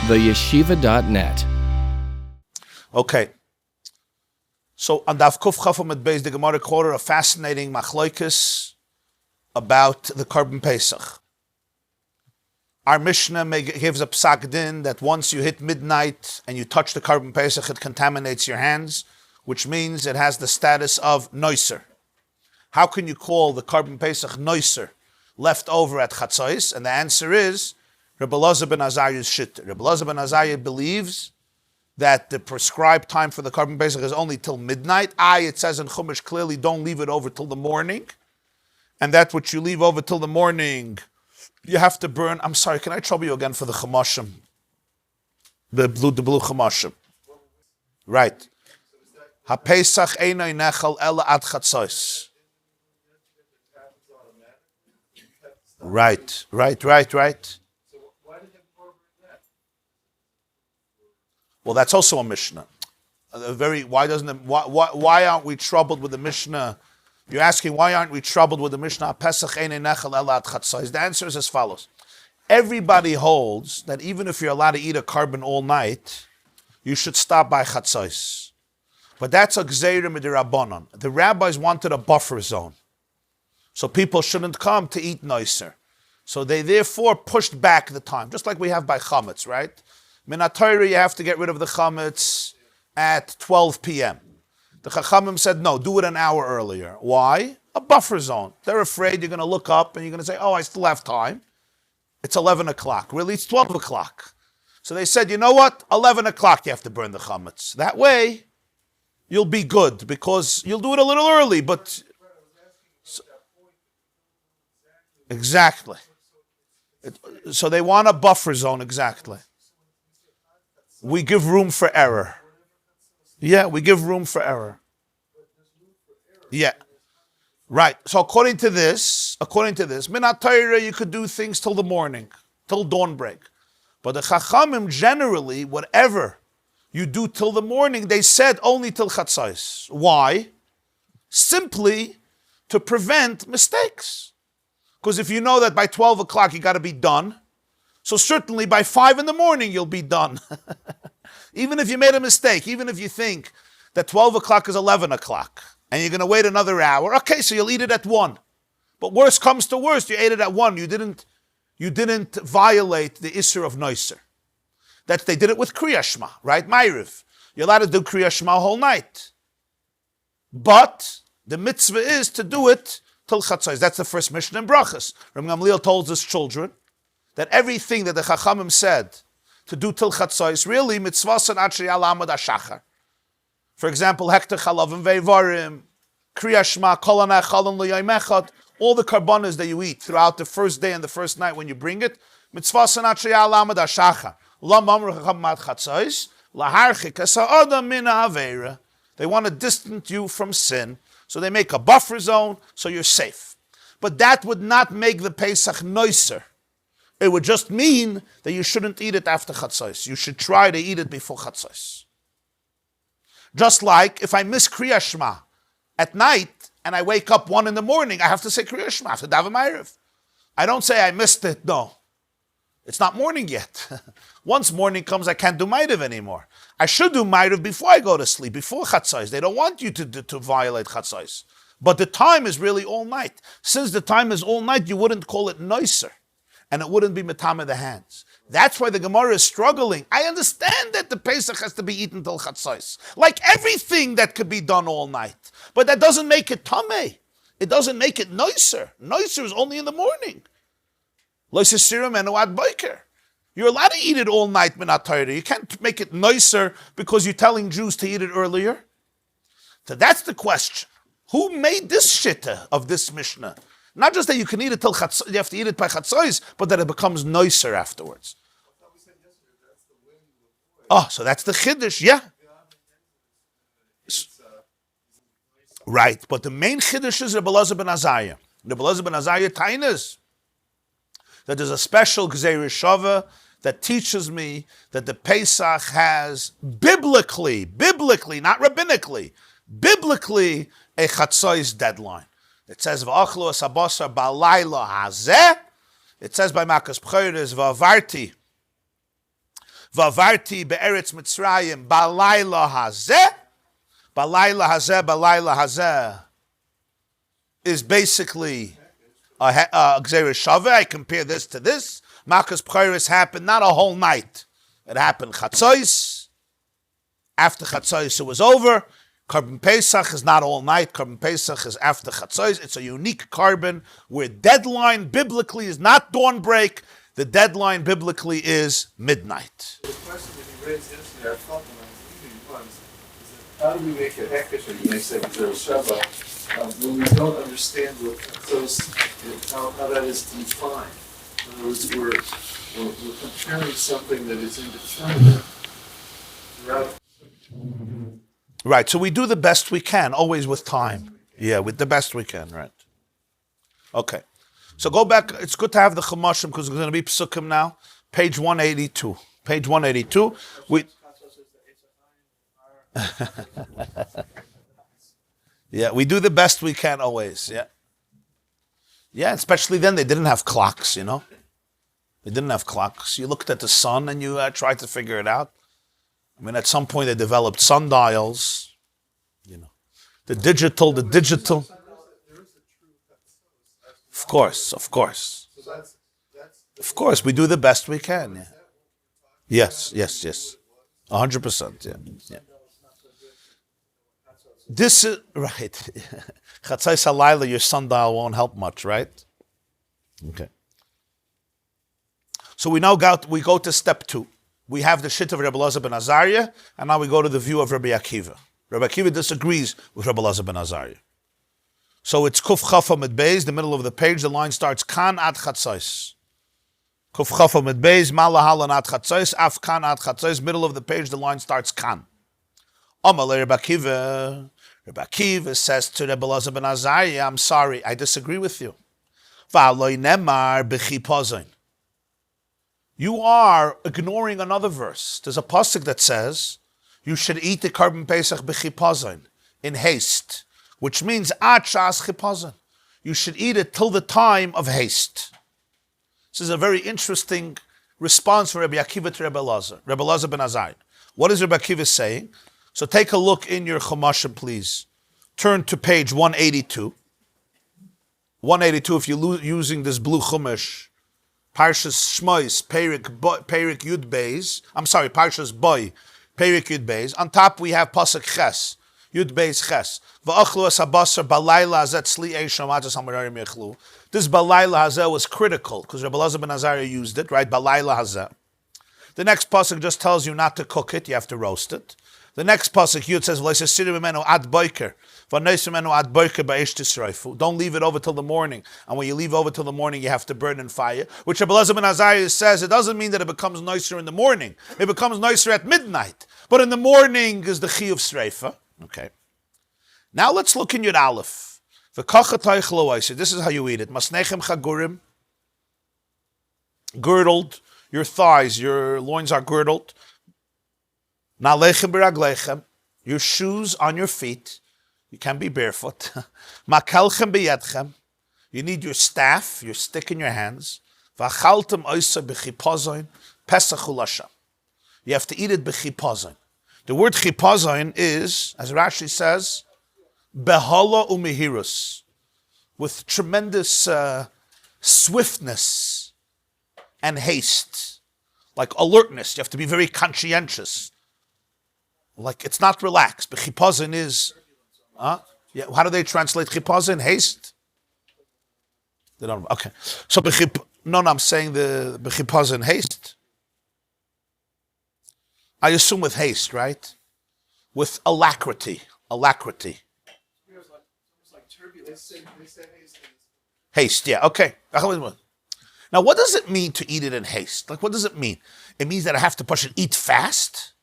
theyeshiva.net. Okay. So on Daf Kuf Chafam at Beis, the Gemara quoted a fascinating machlokes about the Karban Pesach. Our Mishnah gives a psak din that once you hit midnight and you touch the Karban Pesach, it contaminates your hands, which means it has the status of noiser. How can you call the Karban Pesach noiser, left over at Chatzos? And the answer is Rabbi Elazar ben Azariah's shit. Rabbi Elazar ben Azariah believes that the prescribed time for the Karban Pesach is only till midnight. It says in Chumash clearly, don't leave it over till the morning. And that which you leave over till the morning, you have to burn. I'm sorry, can I trouble you again for the Chamashim? The blue Chamashim. Right. HaPesach einay nechal ela ad chatzos. Right. Well, that's also a Mishnah. Why aren't we troubled with the Mishnah? You're asking, why aren't we troubled with the Mishnah? Pesach einay nechal ela ad chatzos. The answer is as follows. Everybody holds that even if you're allowed to eat a carbon all night, you should stop by chatzos. But that's a gzeira midirabbanan. The rabbis wanted a buffer zone, so people shouldn't come to eat noiser. So they therefore pushed back the time, just like we have by chametz, right? Minat Torah, you have to get rid of the chametz at 12 p.m. The Chachamim said, no, do it an hour earlier. Why? A buffer zone. They're afraid you're going to look up and you're going to say, oh, I still have time. It's 11 o'clock. Really, it's 12 o'clock. So they said, you know what? 11 o'clock you have to burn the chametz. That way, you'll be good, because you'll do it a little early, but... Exactly. So they want a buffer zone, exactly. We give room for error. Yeah, we give room for error. Yeah. Right. So according to this, Minat Torah, you could do things till the morning, till dawn break. But the Chachamim generally, whatever you do till the morning, they said only till Chatzos. Why? Simply to prevent mistakes. Because if you know that by 12 o'clock you got to be done, so certainly by 5 in the morning you'll be done. Even if you made a mistake, even if you think that 12 o'clock is 11 o'clock, and you're going to wait another hour, okay, so you'll eat it at 1. But worst comes to worst, you ate it at 1. You didn't violate the Isser of Noiser. That they did it with Kriya Shema, right? Ma'ariv. You're allowed to do Kriya Shema whole night. But the mitzvah is to do it till Chatzos. That's the first Mishnah in Brachas. Rabbi Gamliel told his children that everything that the Chachamim said to do till Chatzos, really, mitzvahs and atri alamad ashachar. For example, hekter chalavim veivarim, Kriya Shema, kol hanechalon l'yom echad, all the karbanas that you eat throughout the first day and the first night when you bring it, mitzvahs and atri alamad ashachar. Lam amru chacham mad Chatzos, laharchik esa adam mina aveira. They want to distance you from sin, so they make a buffer zone so you're safe. But that would not make the Pesach noiser. It would just mean that you shouldn't eat it after Chatzos. You should try to eat it before Chatzos. Just like if I miss Kriya Shema at night and I wake up 1 in the morning, I have to say Kriya Shema after Daven Ma'ariv. I don't say I missed it. No. It's not morning yet. Once morning comes, I can't do Ma'ariv anymore. I should do Ma'ariv before I go to sleep, before Chatzos. They don't want you to violate Chatzos. But the time is really all night. Since the time is all night, you wouldn't call it noiser. And it wouldn't be metame the hands. That's why the Gemara is struggling. I understand that the Pesach has to be eaten till Chatzos, like everything that could be done all night. But that doesn't make it tameh. It doesn't make it noiser. Noiser is only in the morning. Lo sesirim enu ad boker. You're allowed to eat it all night, Minat Torah. You can't make it noiser because you're telling Jews to eat it earlier. So that's the question. Who made this shitta of this Mishnah? Not just that you can eat it till Chatzos, you have to eat it by Chatzos, but that it becomes noiser afterwards. Oh, so that's the Chiddush, yeah. Right, but the main Chiddush is Rabbi Elazar ben Azariah. Rabbi Elazar ben Azariah tainas that there's a special Gzeir Shava that teaches me that the Pesach has biblically, not rabbinically, biblically a Chatzos deadline. It says v'achlu asabasar balayla hazeh. It says by Makas Pchayres v'avarti Vavarti be'eretz Mitzrayim balayla hazeh. Balayla hazeh is basically a Gzeira Shaveh. I compare this to this. Makas Pchairis happened not a whole night. It happened Chatzos. After Chatzos it was over. Karban Pesach is not all night. Karban Pesach is after Chatzos. It's a unique Karban where deadline biblically is not dawn break. The deadline biblically is midnight. The question that you raised yesterday, I thought when I was reading once, is that how do we make a hekesh, or you may say Gzeira Shaveh, when we don't understand what Chatzos, how that is defined? In other words, we're comparing something that is indeterminate throughout. Right, so we do the best we can, always with time. Yeah, with the best we can, right. Okay, so go back. It's good to have the Chumashim because it's going to be Pesukim now. Page 182. Page 182. Yeah, we do the best we can always, yeah. Yeah, especially then they didn't have clocks, you know. They didn't have clocks. You looked at the sun and you tried to figure it out. I mean, at some point they developed sundials, you know. The digital. Of course. Of course, we do the best we can, yeah. Yes. 100%, yeah. This is, right. Chatzais halayla, your sundial won't help much, right? Okay. So we go to step 2. We have the shit of Rabbi Elazar ben Azariah, and now we go to the view of Rabbi Akiva. Rabbi Akiva disagrees with Rabbi Elazar ben Azariah. So it's Kuf Chaf Amid Beis, the middle of the page, the line starts Kan ad Chatzos. Kuf Chaf Amid Beis, Malahalan ad Chatzos, Af Kan ad Chatzos, middle of the page, the line starts Kan. Amalei Rabbi Akiva. Rabbi Akiva says to Rabbi Elazar ben Azariah, I'm sorry, I disagree with you. V'aloi nemar b'chi pozon. You are ignoring another verse. There's a pasuk that says you should eat the Karban Pesach b'chipazon, in haste, which means ad shas chipazon. You should eat it till the time of haste. This is a very interesting response from Rabbi Akiva to Rabbi Elazar ben Azariah. What is Rabbi Akiva saying? So take a look in your Chumashim, please. Turn to page 182. 182, if you're using this blue Chumash, Parshas Shmois, Perik Yud Beis. Parshas Boy, Perik Yud Beis. On top we have Pasuk Ches, Yud Beis Ches. V'achlu es habasar balayla hazeh tzli eish amatas hamarim yechlu. This balayla hazeh was critical because Rabbi Elazar ben Azariah used it, right? Balayla hazeh. The next pasuk just tells you not to cook it; you have to roast it. The next pasuk Yud says v'leisasirim menu ad boiker. Don't leave it over till the morning. And when you leave over till the morning, you have to burn in fire. Which Rabbi Elazar ben Azariah says, it doesn't mean that it becomes nicer in the morning. It becomes nicer at midnight. But in the morning is the chi of Sreifa. Okay. Now let's look in Yud Aleph. This is how you eat it. Masnechem chagurim. Girdled. Your thighs, your loins are girdled. Nalechem b'raglechem. Your shoes on your feet. You can be barefoot. Makelchem b'yedchem. You need your staff, your stick in your hands. V'achaltem oisa b'chipazon pesach ulasha. You have to eat it b'chipazon. The word chipazon is, as Rashi says, behala umehirus, with tremendous swiftness and haste, like alertness. You have to be very conscientious. Like it's not relaxed. B'chipazon is. Yeah. How do they translate chipazon? Haste? They don't. Okay. So I'm saying the b'chipazon haste. I assume with haste, right? With alacrity. Alacrity. It's like turbulence. They say haste. Haste. Yeah. Okay. Now, what does it mean to eat it in haste? Like, what does it mean? It means that I have to push it. Eat fast.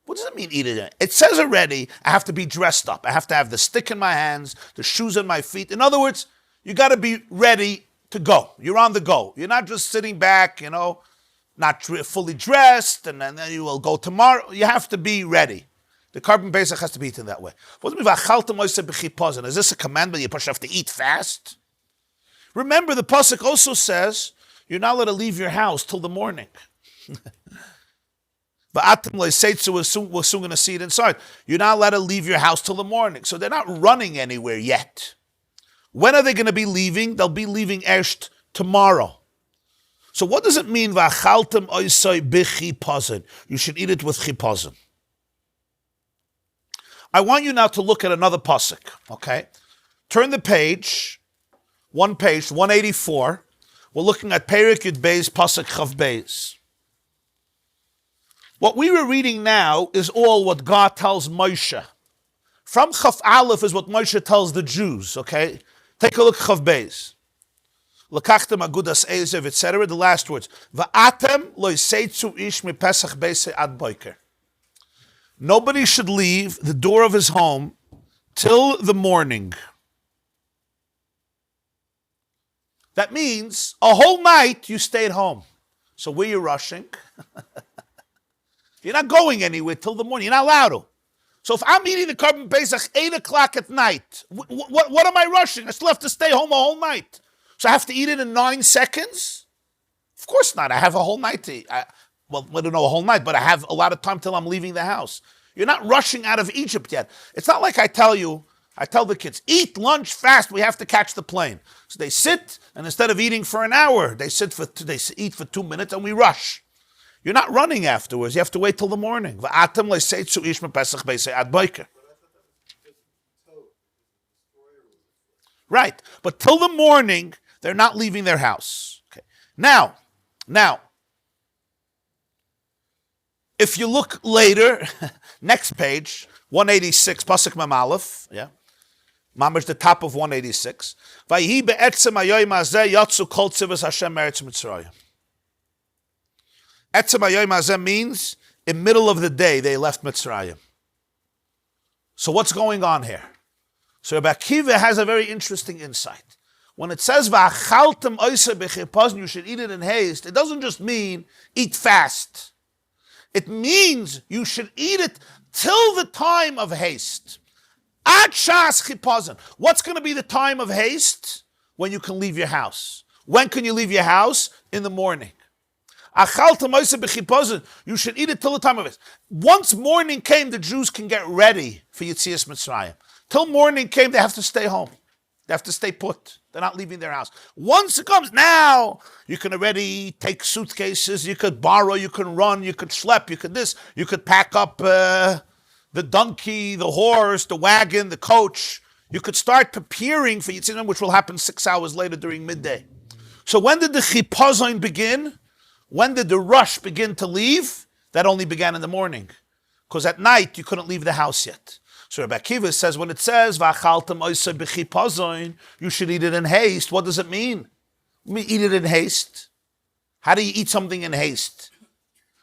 What does it mean, eat it? It says already, I have to be dressed up. I have to have the stick in my hands, the shoes on my feet. In other words, you got to be ready to go. You're on the go. You're not just sitting back, not fully dressed, and then you will go tomorrow. You have to be ready. The Karban Pesach has to be eaten that way. Is this a commandment you have to eat fast? Remember, the pasuk also says, you're not allowed to leave your house till the morning. We're soon going to see it inside. You're not allowed to leave your house till the morning. So they're not running anywhere yet. When are they going to be leaving? They'll be leaving erst tomorrow. So what does it mean? You should eat it with chipazon. I want you now to look at another pasuk, okay? Turn the page, 184. We're looking at Perek Yud Beis, pasuk Chav Beis. What we were reading now is all what God tells Moshe. From Chav Aleph is what Moshe tells the Jews, okay? Take a look at Chav Beis. Lakachtem agudas ezev, etc. The last words. Va'atem lo yiseitzu ish mi Pesach beise ad boiker. Nobody should leave the door of his home till the morning. That means a whole night you stayed home. So where you rushing? You're not going anywhere till the morning. You're not allowed to. So if I'm eating the Karban Pesach 8 o'clock at night, what am I rushing? I still have to stay home a whole night. So I have to eat it in 9 seconds? Of course not. I have a whole night to eat. I don't know a whole night, but I have a lot of time till I'm leaving the house. You're not rushing out of Egypt yet. It's not like I tell the kids, eat lunch fast, we have to catch the plane. So they sit, and instead of eating for an hour, they eat for 2 minutes, and we rush. You're not running afterwards. You have to wait till the morning. Right. But till the morning, they're not leaving their house. Okay. Now, if you look later, next page, 186, Pasuk Mem Aleph, yeah, Mamash, the top of 186. Vayhi be'etzem hayoyim hazeh yatzu kol tzivos Hashem meretz Mitzrayim. Etzem hayoyim hazeh means in middle of the day they left Mitzrayim. So what's going on here? So Rabbi Akiva has a very interesting insight. When it says v'achaltem oiseh b'chipazon, you should eat it in haste, it doesn't just mean eat fast. It means you should eat it till the time of haste. Ad shas chipazon. What's going to be the time of haste? When you can leave your house. When can you leave your house? In the morning. Achaltem oiseh b'chipazon. You should eat it till the time of haste. Once morning came, the Jews can get ready for Yetzias Mitzrayim. Till morning came, they have to stay home. They have to stay put. They're not leaving their house. Once it comes, now you can already take suitcases, you could borrow, you can run, you could schlep, you could this, you could pack up the donkey, the horse, the wagon, the coach. You could start preparing for Yitzhak, which will happen 6 hours later during midday. So when did the chipazon begin? When did the rush begin to leave? That only began in the morning. Because at night, you couldn't leave the house yet. So Rabbi Akiva says, when it says, V'achaltem oiseh b'chipazon, you should eat it in haste. What does it mean? Eat it in haste. How do you eat something in haste?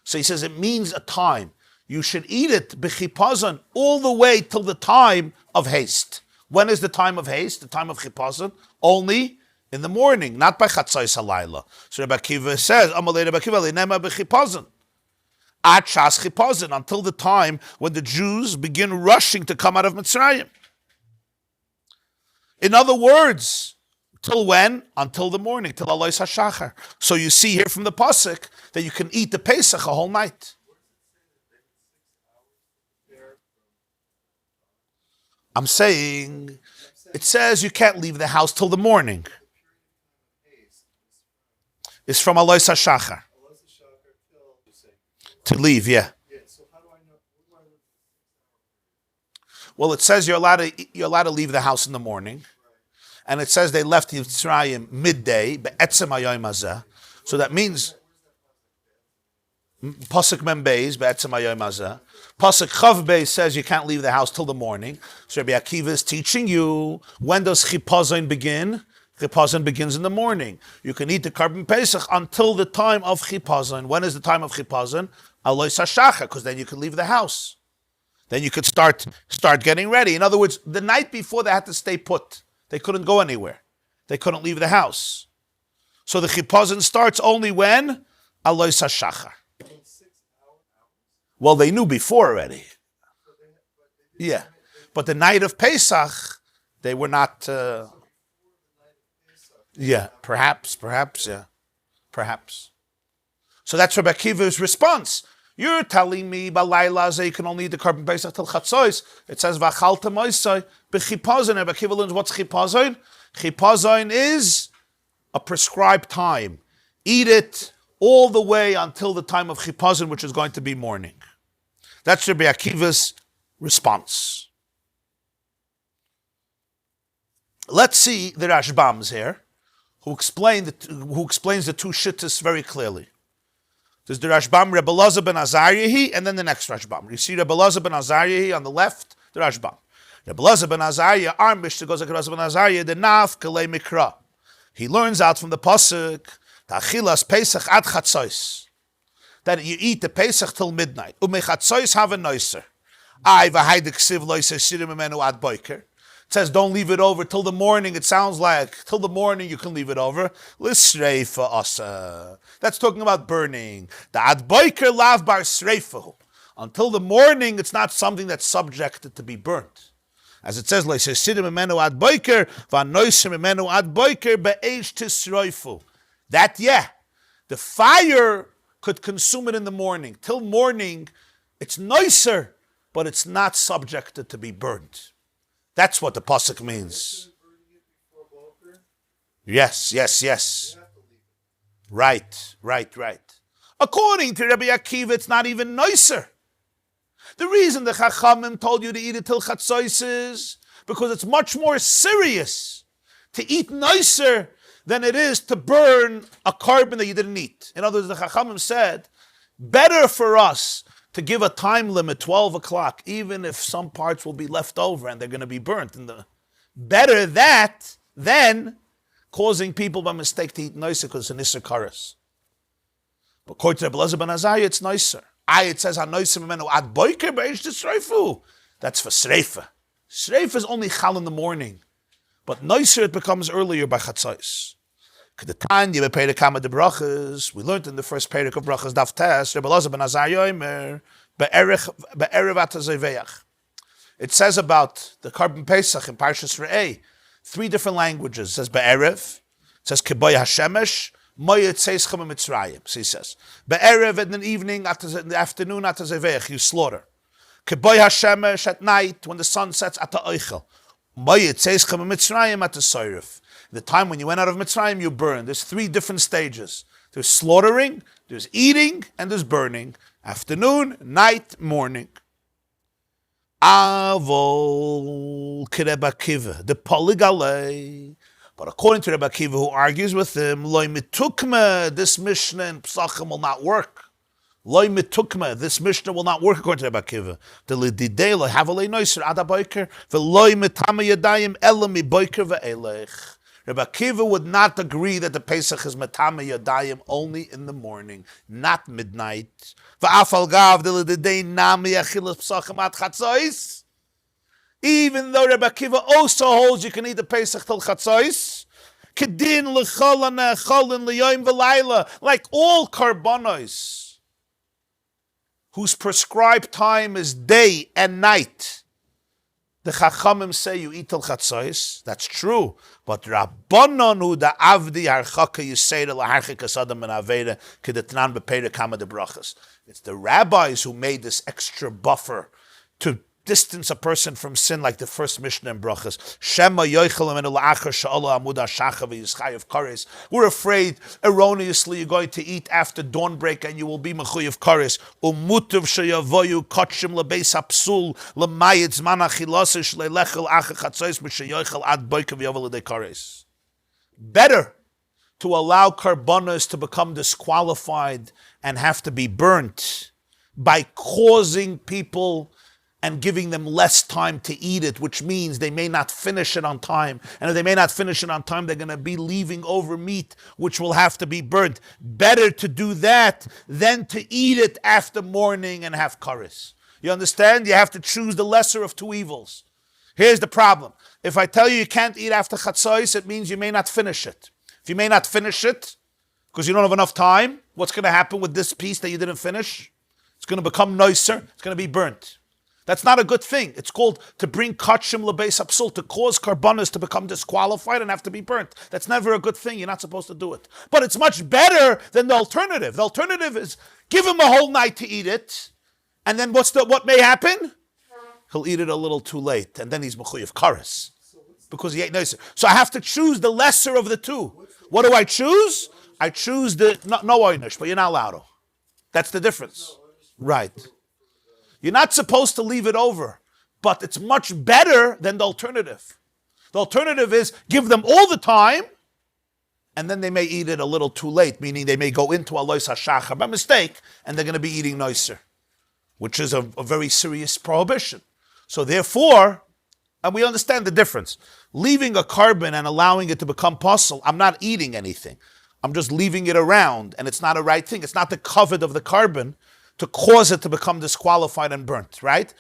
So he says, it means a time. You should eat it b'chipazon all the way till the time of haste. When is the time of haste? The time of chipazon? Only in the morning, not by chatzos halayla. So Rabbi Akiva says, Amalei Rabbi Akiva le'nema b'chipazon. At shas chipazon, until the time when the Jews begin rushing to come out of Mitzrayim. In other words, till when? Until the morning, till Alois HaShachar. So you see here from the pasuk that you can eat the Pesach a whole night. I'm saying, it says you can't leave the house till the morning. It's from Alois HaShachar. To leave, yeah. So how do I know? Well, it says you're allowed to leave the house in the morning, and it says they left Yitzrayim midday. Be'etzem hayoyim hazeh. So that means pasuk mem beis be'etzem hayoyim hazeh. Pasuk chav beis says you can't leave the house till the morning. So Rabbi Akiva is teaching you, when does chipazon begin? Chipazon begins in the morning. You can eat the Karban Pesach until the time of chipazon. When is the time of chipazon? Alois HaShachar, because then you could leave the house. Then you could start getting ready. In other words, the night before they had to stay put. They couldn't go anywhere. They couldn't leave the house. So the chipazon starts only when? Alois HaShachar. Well, they knew before already. Yeah. But the night of Pesach, they were not... Yeah, perhaps, yeah. Perhaps. So that's Rabbi Akiva's response. You're telling me Balayla you can only eat the Karban Pesach till Chatzos. It says V'achalta Monsey b'chipazon. Rabbi Akiva learns what's chipazon. Chipazon is a prescribed time. Eat it all the way until the time of chipazon, which is going to be morning. That's Rabbi Akiva's response. Let's see the Rashbams here, who explains the two shittas very clearly. There's the Rashbam Rebbe Elazar ben Azariahi, and then the next Rashbam. You see Rebbe Elazar ben Azariahi on the left, the Rashbam. Rebbe Elazar ben Azariah, our Mishnah goes like Rebbe Elazar ben Azariah, the Naf Kalei Mikra. He learns out from the Pasuk, Ta'chilas Pesach ad Chatzos, that you eat the Pesach till midnight. Umechatzos have a noiser. I v'haidik siv loiser shirim emenu ad boiker. It says don't leave it over till the morning. It sounds like till the morning you can leave it over. L'sreifa asa. That's talking about burning. The ad boiker lav bar sreifahu. Until the morning, it's not something that's subjected to be burnt. As it says, loiser shirim emenu ad boiker v'anoiser emenu ad boiker be'eish tisroifu. That the fire could consume it in the morning. Till morning, it's nicer, but it's not subjected to be burnt. That's what the pasuk means. Yes. Right. According to Rabbi Akiva, it's not even nicer. The reason the Chachamim told you to eat it till Chatzos is because it's much more serious to eat nicer than it is to burn a carbon that you didn't eat. In other words, the Chachamim said, better for us to give a time limit, 12 o'clock, even if some parts will be left over and they're going to be burnt. Better that than causing people by mistake to eat nicer because it's an Isser Karas. But according to Rebbe Elazar ben Azariah, it's nicer. It says, that's for Sreifa. Sreifa is only Chal in the morning. But nicer it becomes earlier by Chatzos. We learned in the first Perek of Brachas Daf Tes, Rebbe Elazar ben Azariah be'erev atazeveach. It says about the Karban Pesach in Parshas Re'eh, 3 different languages. It says be'erev, it says kiboy hashemesh, moyet seischem mitzrayim. So he says be'erev in the evening, in the afternoon atazeveach, you slaughter. Kiboy hashemesh at night when the sun sets at the oichel. Moyet seischem mitzrayim at the soirif. The time when you went out of Mitzrayim, you burned. There's 3 different stages. There's slaughtering, there's eating, and there's burning. Afternoon, night, morning. Avol Rebbe Akiva, the Poligale. But according to Rebbe Akiva, who argues with him, Loi mitukma, this Mishnah in Pesachim will not work. Loi mitukma, this Mishnah will not work according to Rebbe Akiva. The lididei lo havalei noiser ada boiker, ve'loi mitama yadayim elam mi boiker ve'elech. Rabbi Akiva would not agree that the Pesach is Matama Yadayim only in the morning, not midnight. Even though Rabbi Akiva also holds you can eat the Pesach till Chatzos, like all Karbanos, whose prescribed time is day and night. The Chachamim say you eat till Chatzos. That's true. But Rabbanon hu da avdi harchaka yisera laharchikas adam and aveda kedetnan bepeda kama de brachas. It's the rabbis who made this extra buffer to distance a person from sin, like the first Mishnah in Brachas. Shema yoichelam and la'achar sha'ala amud ha'shacha v'yischayev kares. We're afraid erroneously you're going to eat after dawnbreak and you will be mechuyev kares. Umutiv sheyavoyu kotshim lebeis hapsul lemayit zman achilasish leilechel achar chatzos b'sheyoichel ad boikev yovel l'dei kares. Better to allow karbanos to become disqualified and have to be burnt by causing people and giving them less time to eat it, which means they may not finish it on time. And if they may not finish it on time, they're going to be leaving over meat, which will have to be burnt. Better to do that than to eat it after morning and have kares. You understand? You have to choose the lesser of 2 evils. Here's the problem. If I tell you can't eat after chatzos, it means you may not finish it. If you may not finish it, because you don't have enough time, what's going to happen with this piece that you didn't finish? It's going to become nicer. It's going to be burnt. That's not a good thing. It's called to bring kachim lebeis hapsul, to cause karbanas to become disqualified and have to be burnt. That's never a good thing. You're not supposed to do it. But it's much better than the alternative. The alternative is give him a whole night to eat it, and then what may happen? He'll eat it a little too late, and then he's mechuyev kares because he ate nicer. So I have to choose the lesser of the two. What do I choose? I choose the no oynish, but you're not allowed to. That's the difference, right? You're not supposed to leave it over, but it's much better than the alternative. The alternative is give them all the time, and then they may eat it a little too late, meaning they may go into alois hashachar by mistake, and they're going to be eating nicer, which is a very serious prohibition. So therefore, and we understand the difference. Leaving a karban and allowing it to become puzzle, I'm not eating anything. I'm just leaving it around, and it's not a right thing. It's not the covet of the karban to cause it to become disqualified and burnt, right?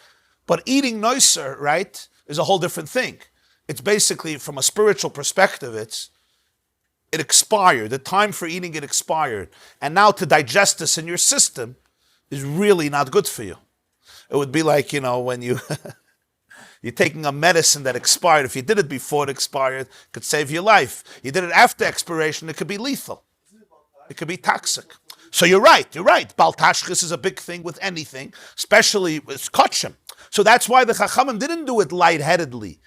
But eating nicer, right, is a whole different thing. It's basically, from a spiritual perspective, it expired. The time for eating it expired. And now to digest this in your system is really not good for you. It would be like, when you're taking a medicine that expired. If you did it before it expired, it could save your life. You did it after expiration, it could be lethal. It could be toxic. So you're right. Bal tashchis is a big thing with anything, especially with kachim. So that's why the Chachamim didn't do it lightheadedly.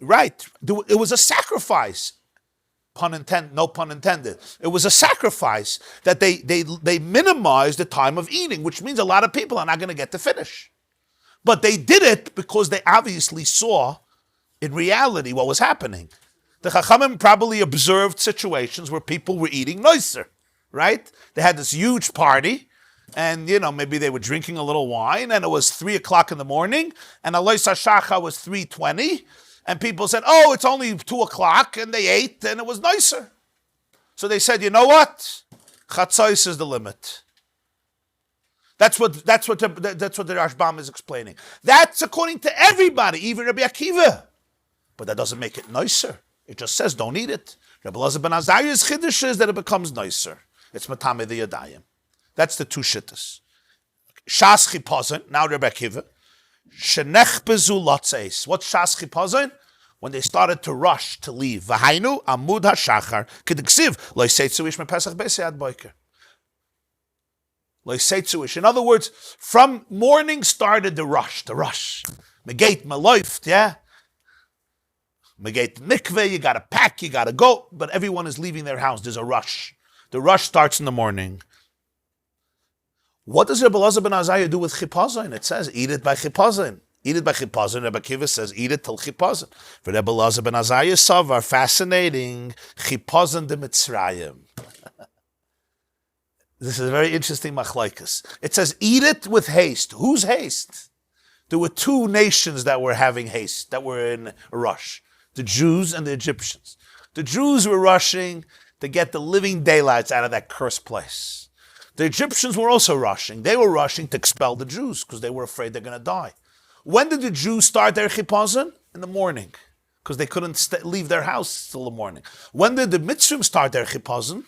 Right. It was a sacrifice. No pun intended. It was a sacrifice that they minimized the time of eating, which means a lot of people are not going to get to finish. But they did it because they obviously saw in reality what was happening. The Chachamim probably observed situations where people were eating nicer. Right? They had this huge party, and maybe they were drinking a little wine, and it was 3:00 in the morning, and Alois HaShacha was 3:20, and people said, "Oh, it's only 2:00," and they ate, and it was nicer. So they said, "You know what? Chatzos is the limit." That's what the Rashbam is explaining. That's according to everybody, even Rabbi Akiva, but that doesn't make it nicer. It just says don't eat it. Rabbi Elazar ben Azariah's chiddush is that it becomes nicer. It's matame the yadayim. That's the two shittas. Shas chipazon, now Rabbi Akiva. Shenechbezu lotzeis. What's shas chipazon? When they started to rush to leave. V'hainu amud hashachar k'diksiv lo yisetzu ish me Pesach b'seyad boiker. Lo yisetzu ish. In other words, from morning started the rush. Megate meloift, yeah? Megate mikveh, you got to pack, you got to go. But everyone is leaving their house. There's a rush. The rush starts in the morning. What does Rabbi Elazar ben Azariah do with chipazon? It says, eat it by chipazon. Eat it by chipazon. Rabbi Akiva says, eat it till chipazon. For Rabbi Elazar ben Azariah savar, fascinating, chipazon de Mitzrayim. This is a very interesting machlaikas. It says, eat it with haste. Whose haste? There were two nations that were having haste, that were in a rush. The Jews and the Egyptians. The Jews were rushing to get the living daylights out of that cursed place. The Egyptians were also rushing. They were rushing to expel the Jews because they were afraid they're going to die. When did the Jews start their chipazon? In the morning, because they couldn't leave their house till the morning. When did the Mitzrim start their chipazon?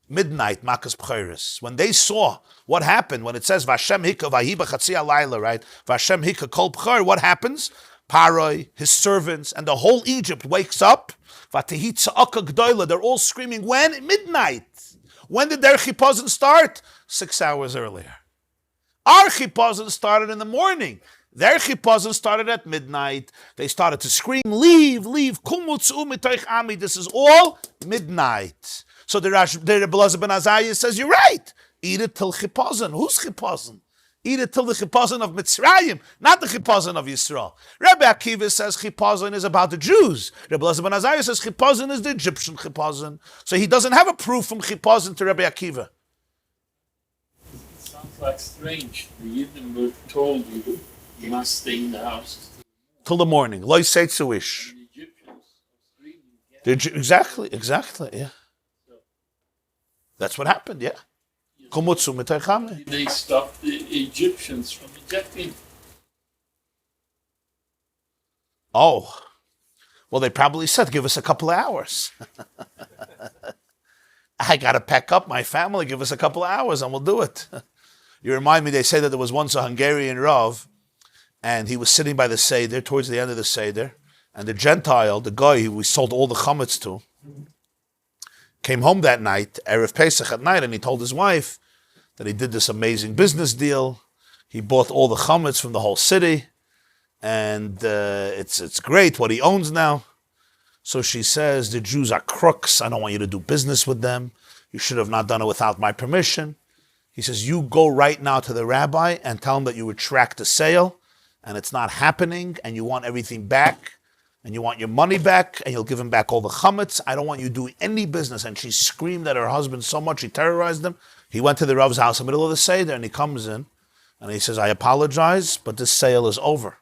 Midnight, Makas B'chayris. When they saw what happened, when it says Vashem Hika Vahiba Chatzi Alayla, right? Vashem Hika Kol B'chayr, what happens? Paroi, his servants, and the whole Egypt wakes up. Vatehitza Akka Gdoila, they're all screaming. When? Midnight. When did their chipazon start? 6 hours earlier. Our chipazon started in the morning. Their chipazon started at midnight. They started to scream, leave, kumutzu mitoich ami. This is all midnight. So the Rabbi Elazar ben Azariah says, you're right. Eat it till chipazon. Who's chipazon? Eat it till the chipazon of Mitzrayim, not the chipazon of Yisrael. Rabbi Akiva says chipazon is about the Jews. Rabbi Elazar ben Azariah says chipazon is the Egyptian chipazon. So he doesn't have a proof from chipazon to Rabbi Akiva. It sounds like strange. The Yidden were told you must stay in the house till the morning. Lo yisetzu ish. The Egyptians are screaming. Exactly, yeah. That's what happened, yeah. Kumutzu mitaychame. They stopped the Egyptians from ejecting. Oh, well, they probably said, give us a couple of hours. I got to pack up my family, give us a couple of hours and we'll do it. You remind me, they say that there was once a Hungarian Rav, and he was sitting by the Seder, towards the end of the Seder, and the Gentile, the guy who we sold all the chametz to, came home that night, Arvei Pesach at night, and he told his wife that he did this amazing business deal. He bought all the chametz from the whole city, and it's great what he owns now. So she says, the Jews are crooks. I don't want you to do business with them. You should have not done it without my permission. He says, you go right now to the rabbi and tell him that you retract the sale and it's not happening and you want everything back and you want your money back and you'll give him back all the chametz. I don't want you doing any business. And she screamed at her husband so much, she terrorized him. He went to the Rav's house in the middle of the Seder and he comes in and he says, I apologize, but this sale is over.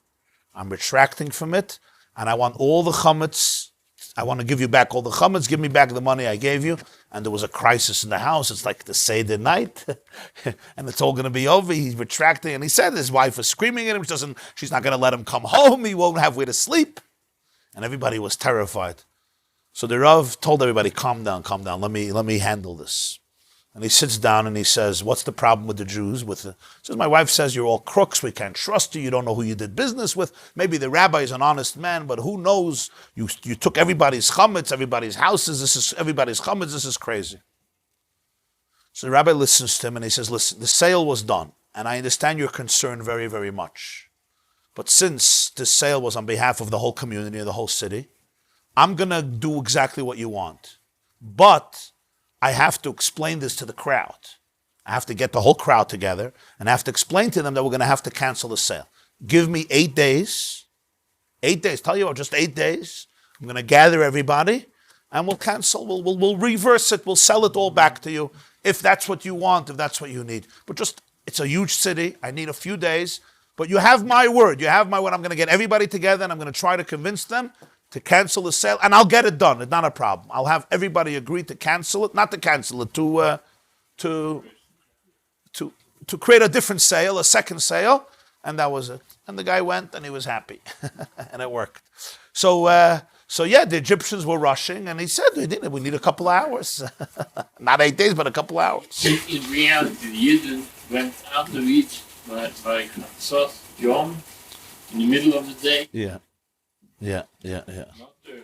I'm retracting from it and I want all the chametz. I want to give you back all the chametz. Give me back the money I gave you. And there was a crisis in the house. It's like the Seder night, and it's all going to be over. He's retracting, and he said his wife was screaming at him. She's not going to let him come home. He won't have where to sleep. And everybody was terrified. So the Rav told everybody, calm down. Let me handle this. And he sits down and he says, what's the problem with the Jews? Says, my wife says you're all crooks. We can't trust you. You don't know who you did business with. Maybe the rabbi is an honest man, but who knows? You took everybody's chametz, everybody's houses. This is everybody's chametz. This is crazy. So the rabbi listens to him and he says, listen, the sale was done. And I understand your concern very, very much. But since this sale was on behalf of the whole community, the whole city, I'm going to do exactly what you want. But I have to explain this to the crowd. I have to get the whole crowd together and I have to explain to them that we're going to have to cancel the sale. Give me 8 days. 8 days. Tell you what, just 8 days. I'm going to gather everybody and we'll cancel. We'll reverse it. We'll sell it all back to you if that's what you want, if that's what you need. But it's a huge city. I need a few days. But you have my word. You have my word. I'm going to get everybody together and I'm going to try to convince them to cancel the sale, and I'll get it done. It's not a problem. I'll have everybody agree to cancel it, not to cancel it, to create a different sale, a second sale, and that was it. And the guy went, and he was happy, and it worked. So yeah, the Egyptians were rushing, and he said, we need a couple of hours. Not 8 days, but a couple of hours. So in reality, the Yidden went out of Egypt by Chatzot, Yom, in the middle of the day. Yeah. Not there.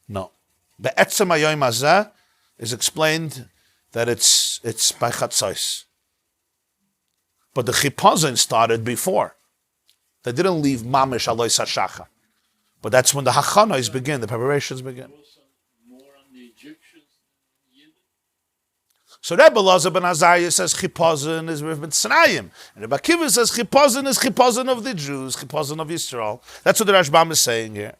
No. The Etzem HaYom Hazeh is explained that it's by Chatzos. But the Chipazon started before. They didn't leave Mamish Alois HaShachar. But that's when the Hachanos begin, the preparations begin. More on the Egyptians than the Yidden. So Rebbe Elazar ben Azariah says Chipazon is with Mitzrayim. And Rebbe Akiva says Chipazon is Chipazon of the Jews, Chipazon of Yisrael. That's what the Rashbam is saying here.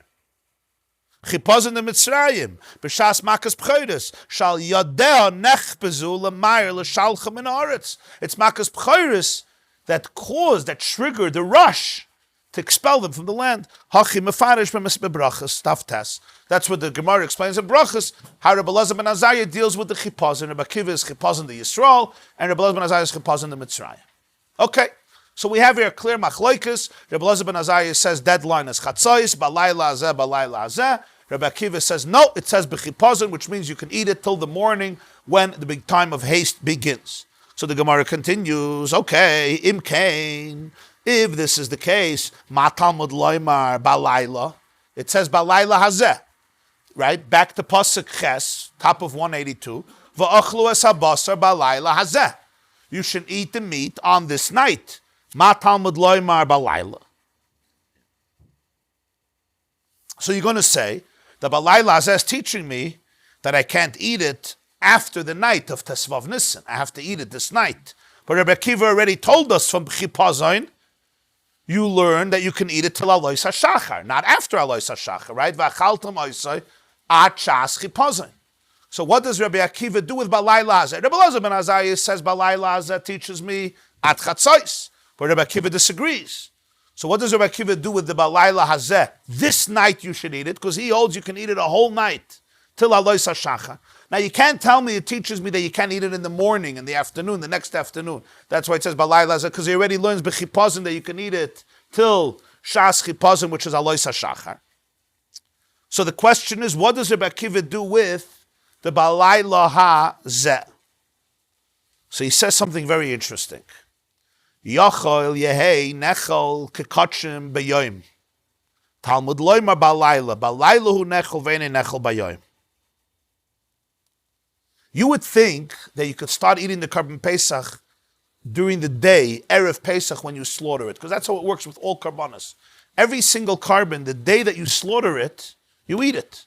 Chipazon the Mitzrayim. B'shas makas b'choros. Shal yadeh nechbezu l'mayr l'shalcha min haaretz. It's makas b'choros that triggered the rush to expel them from the land. Hachi mefarish b'brachas, taftas. That's what the Gemara explains in Brachas, how Rebbe Elazar ben Azariah deals with the Chipazon. Rebbe Akiva is Chipazon the Yisrael, and Rebbe Elazar ben Azariah is Chipazon the Mitzrayim. Okay, so we have here a clear machloikus. Rebbe Elazar ben Azariah says deadline is Chatzos, balayla hazeh. Rebbe Akiva says no, it says b'chipazon, which means you can eat it till the morning when the big time of haste begins. So the Gemara continues, okay, imkain, if this is the case, ma talmud loymar balayla, it says balayla hazeh. Right, back to Pasuk Ches, top of 182. V'achlu es habasar balayla hazeh. You should eat the meat on this night. Ma talmud loymar balayla. So you're going to say that balayla hazeh is teaching me that I can't eat it after the night of Tesvav Nisan. I have to eat it this night. But Rebbe Akiva already told us from Chipazon, you learn that you can eat it till Alois HaShachar, not after Alois HaShachar, right? V'achaltam oisai at Shas Chipazon. So what does Rabbi Akiva do with Balayla Hazeh? Rebbe Elazar ben Azariah says Balayla Hazeh teaches me at Chatzos, but Rabbi Akiva disagrees. So what does Rabbi Akiva do with the Balayla Hazeh? This night you should eat it, because he holds you can eat it a whole night till Alois HaShachar. Now you can't tell me, it teaches me that you can't eat it in the morning, in the afternoon, the next afternoon. That's why it says Balayla Hazeh, because he already learns B'chipazon that you can eat it till Shas Chipazon, which is Alois HaShachar. So the question is, what does Rabbi Akiva do with the Balayla Hazeh? So he says something very interesting. Yochol yehei nechol kekotchim beyoim. Talmud loymar balayla. Balayla hu nechol ve'ene nechol bayoim. You would think that you could start eating the Karban Pesach during the day, Erev Pesach, when you slaughter it, because that's how it works with all Karbanos. Every single Karban, the day that you slaughter it, you eat it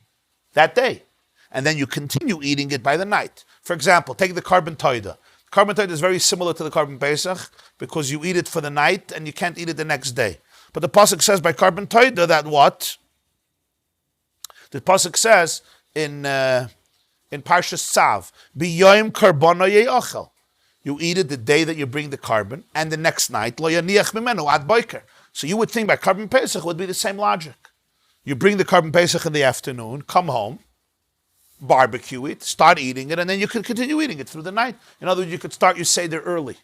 that day. And then you continue eating it by the night. For example, take the Karban Toida. Karban Toida is very similar to the Karban Pesach because you eat it for the night and you can't eat it the next day. But the Pasuk says by Karban Toida that what? The Pasuk says in Parshas Tzav, B'yoyim karbono ye'ochel. You eat it the day that you bring the Karban, and the next night, lo yaniach mimenu ad boiker. So you would think by Karban Pesach would be the same logic. You bring the Karban Pesach in the afternoon, come home, barbecue it, start eating it, and then you can continue eating it through the night. In other words, you could start your Seder early.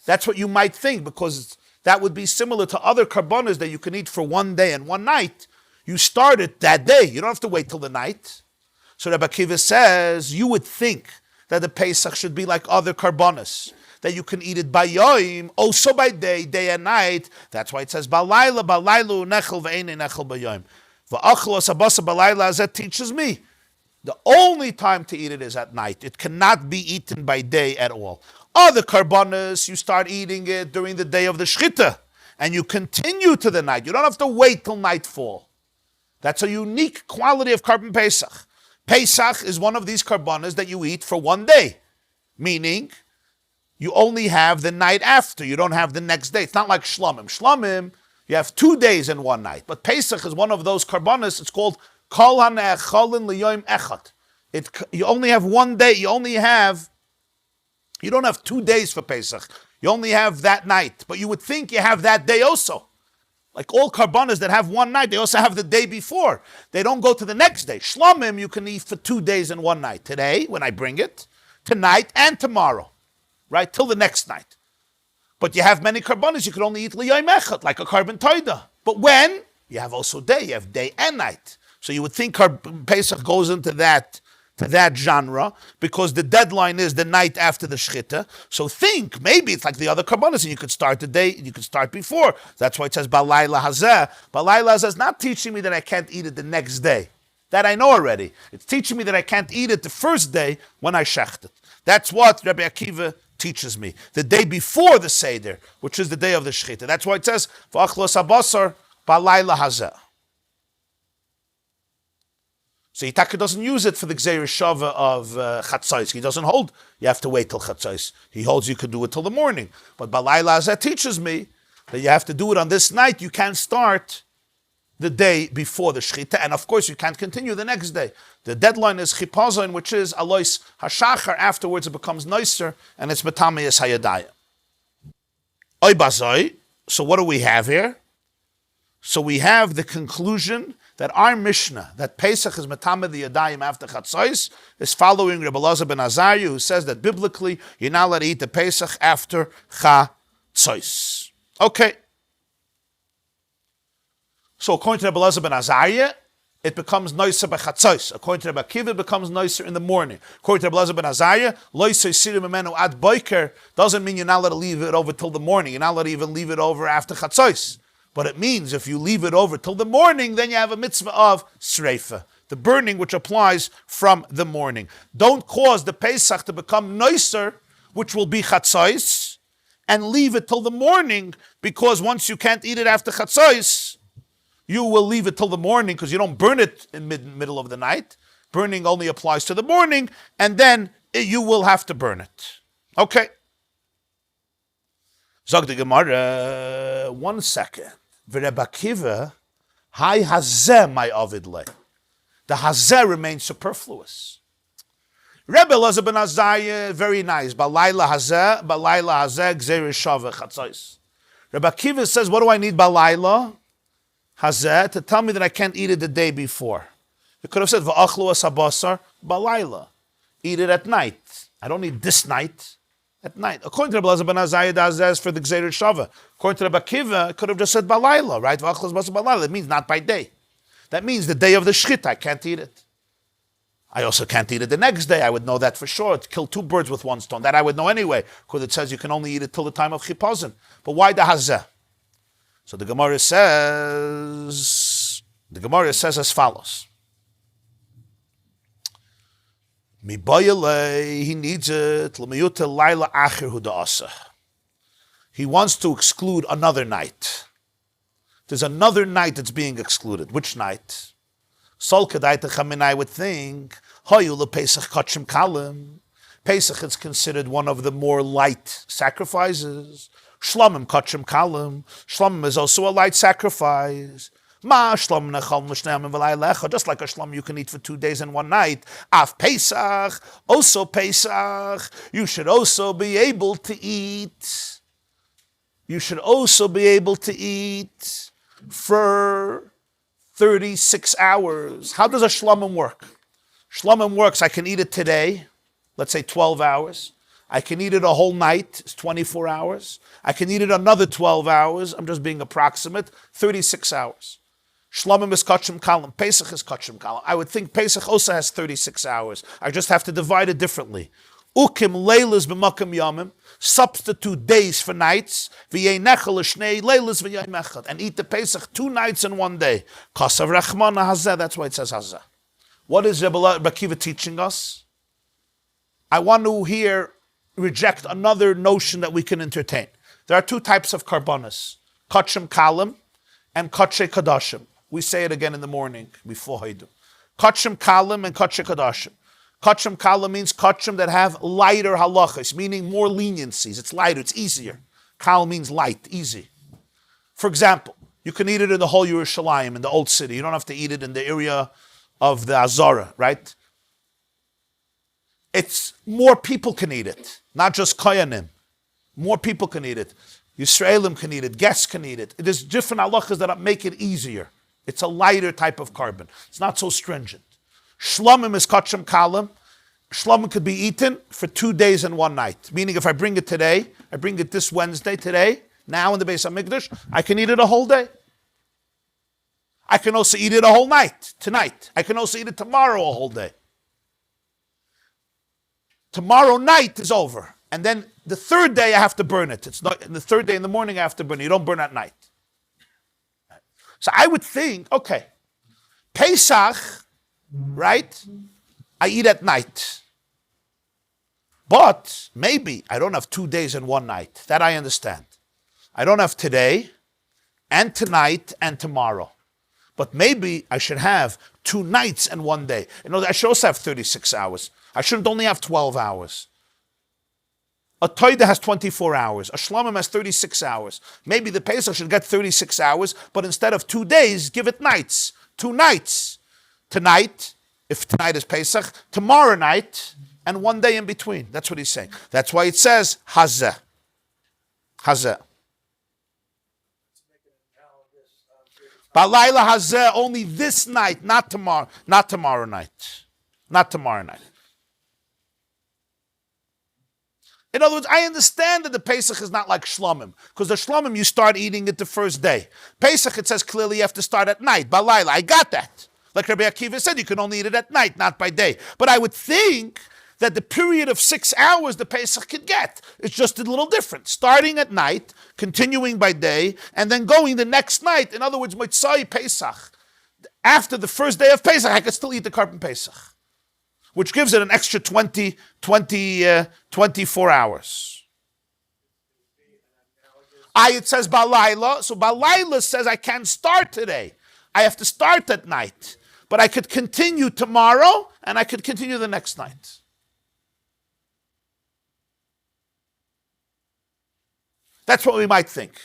That's what you might think, because that would be similar to other Karbanos that you can eat for one day and one night. You start it that day. You don't have to wait till the night. So Rabbi Akiva says, you would think that the Pesach should be like other Karbanos, that you can eat it by Yoim, also by day, day and night. That's why it says, Balayla, Balaylu, Nechel, Ve'ene, Nechel, Bayoim. V'achlos, Abasa, Balayla, as that teaches me. The only time to eat it is at night. It cannot be eaten by day at all. Other Karbanos, you start eating it during the day of the Shechita, and you continue to the night. You don't have to wait till nightfall. That's a unique quality of Karban Pesach. Pesach is one of these karbanos that you eat for one day, meaning you only have the night after. You don't have the next day. It's not like Shlomim. Shlomim, you have 2 days and one night. But Pesach is one of those karbanos. It's called Kol HaNe'echolin L'Yoim Echad. You only have 1 day. You don't have 2 days for Pesach. You only have that night. But you would think you have that day also. Like all karbanos that have one night, they also have the day before. They don't go to the next day. Shlomim, you can eat for 2 days and one night. Today, when I bring it, tonight and tomorrow, right, till the next night. But you have many karbanos, you can only eat liyom echad, like a Karban Toida. But when? You have also day, you have day and night. So you would think Pesach goes into that genre, because the deadline is the night after the Shechita. So think, maybe it's like the other Karbanos, and you could start the day, you could start before. That's why it says, Balayla Hazeh. Balayla Hazeh is not teaching me that I can't eat it the next day. That I know already. It's teaching me that I can't eat it the first day when I shecht it. That's what Rabbi Akiva teaches me. The day before the Seder, which is the day of the Shechita. That's why it says, V'achlos habasar Balayla Hazeh. So Yitaka doesn't use it for the Gzeir Shava of Chatzos. He doesn't hold, you have to wait till Chatzos. He holds you could do it till the morning. But Balayla Hazeh teaches me that you have to do it on this night. You can't start the day before the Shechita. And of course, you can't continue the next day. The deadline is Chipazon, which is Alois Hashachar. Afterwards, it becomes nicer, and it's Metameyes Hayadaya. Oy Bazoi. So what do we have here? So we have the conclusion that our Mishnah, that Pesach is Matameh the Yadayim after Chatzos, is following Rebbe Elazar ben Azariah, who says that biblically, you're not allowed to eat the Pesach after Chatzos. Okay. So according to Rebbe Elazar ben Azariah, it becomes noiser by Chatzos. According to Rebbe Akiva, it becomes noiser in the morning. According to Rebbe Elazar ben Azariah, loiser sirim emenu ad boiker doesn't mean you're not allowed to leave it over till the morning. You're not allowed to even leave it over after Chatzos. But it means if you leave it over till the morning, then you have a mitzvah of sreifa, the burning which applies from the morning. Don't cause the Pesach to become noiser, which will be chatzos, and leave it till the morning, because once you can't eat it after chatzos, you will leave it till the morning because you don't burn it in middle of the night. Burning only applies to the morning, and then you will have to burn it. Okay. Zog the Gemara, 1 second. V'Rebbe Akiva, hai hazeh my ovid le. The hazeh remains superfluous. Rebbe Elazar ben Azariah, very nice. Balayla hazeh, gzeir shava chatzos. Rebbe Akiva says, what do I need balayla hazeh to tell me that I can't eat it the day before? You could have said, v'achlu asabasar balayla. Eat it at night. I don't need this night. At night. According to Rebbe Elazar ben Azariah, that's for the Gzeir Shava. According to Rebbe Akiva, it could have just said balayla, right? It means not by day. That means the day of the Shechita, I can't eat it. I also can't eat it the next day. I would know that for sure. To kill two birds with one stone. That I would know anyway, because it says you can only eat it till the time of chipazon. But why the hazeh? So the Gemara says as follows. He needs it. He wants to exclude another night. There's another night that's being excluded. Which night? I would think Pesach is considered one of the more light sacrifices. Shlomim kachim kalim. Shlomim is also a light sacrifice. Just like a shlom you can eat for 2 days and 1 night. Af Pesach, also Pesach. You should also be able to eat. You should also be able to eat for 36 hours. How does a shlomim work? Shlomim works, I can eat it today, let's say 12 hours. I can eat it a whole night, it's 24 hours. I can eat it another 12 hours, I'm just being approximate, 36 hours. Shlomim is kachim kalam, Pesach is kachim kalam. I would think Pesach also has 36 hours. I just have to divide it differently. Ukim leilas b'makam yamim, substitute days for nights, v'yeinechel shnei leilas v'yayim echad, and eat the Pesach 2 nights and 1 day. Kasav rachmana hazeh, that's why it says hazeh. What is Rabbi Akiva teaching us? I want to here reject another notion that we can entertain. There are 2 types of karbanas, kachim kalim and kachei kadashim. We say it again in the morning before Haidu. Kachim kalim and kachei kadashim. Kachim kalim means kachim that have lighter halachas, meaning more leniencies. It's lighter, it's easier. Kal means light, easy. For example, you can eat it in the whole Yerushalayim, in the old city. You don't have to eat it in the area of the Azara, right? It's more people can eat it, not just Koyanim. More people can eat it. Yisraelim can eat it, guests can eat it. There's different halachas that make it easier. It's a lighter type of carbon. It's not so stringent. Shlomim is kachim kalim. Shlomim could be eaten for 2 days and 1 night. Meaning if I bring it today, I bring it this Wednesday today, now in the Beis HaMikdash, I can eat it a whole day. I can also eat it a whole night, tonight. I can also eat it tomorrow a whole day. Tomorrow night is over. And then the 3rd day I have to burn it. It's not the 3rd day in the morning I have to burn it. You don't burn at night. So I would think, okay, Pesach, right? I eat at night. But maybe I don't have 2 days and 1 night. That I understand. I don't have today and tonight and tomorrow. But maybe I should have 2 nights and 1 day. I should also have 36 hours. I shouldn't only have 12 hours. A Toida has 24 hours. A Shlomim has 36 hours. Maybe the Pesach should get 36 hours, but instead of 2 days, give it nights. 2 nights. Tonight, if tonight is Pesach, tomorrow night, and 1 day in between. That's what he's saying. That's why it says Hazeh. Hazeh. Balayla Hazeh, only this night, not tomorrow night. Not tomorrow night. In other words, I understand that the Pesach is not like Shlomim, because the Shlomim, you start eating it the first day. Pesach, it says clearly you have to start at night, Balayla. I got that. Like Rabbi Akiva said, you can only eat it at night, not by day. But I would think that the period of 6 hours the Pesach could get, it's just a little different. Starting at night, continuing by day, and then going the next night. In other words, Motzai Pesach. After the first day of Pesach, I could still eat the Karban Pesach, which gives it an extra 24 hours. It says Balayla. So Balayla says I can't start today. I have to start at night. But I could continue tomorrow, and I could continue the next night. That's what we might think.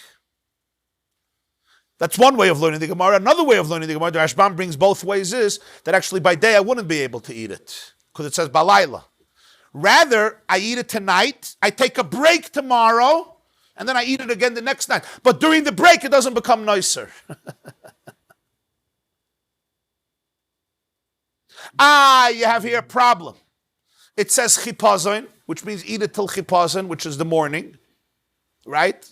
That's one way of learning the Gemara. Another way of learning the Gemara, the Rashbam brings both ways, is that actually by day I wouldn't be able to eat it, because it says Balayla. Rather, I eat it tonight, I take a break tomorrow, and then I eat it again the next night. But during the break, it doesn't become nicer. You have here a problem. It says chipazon, which means eat it till chipazon, which is the morning, right?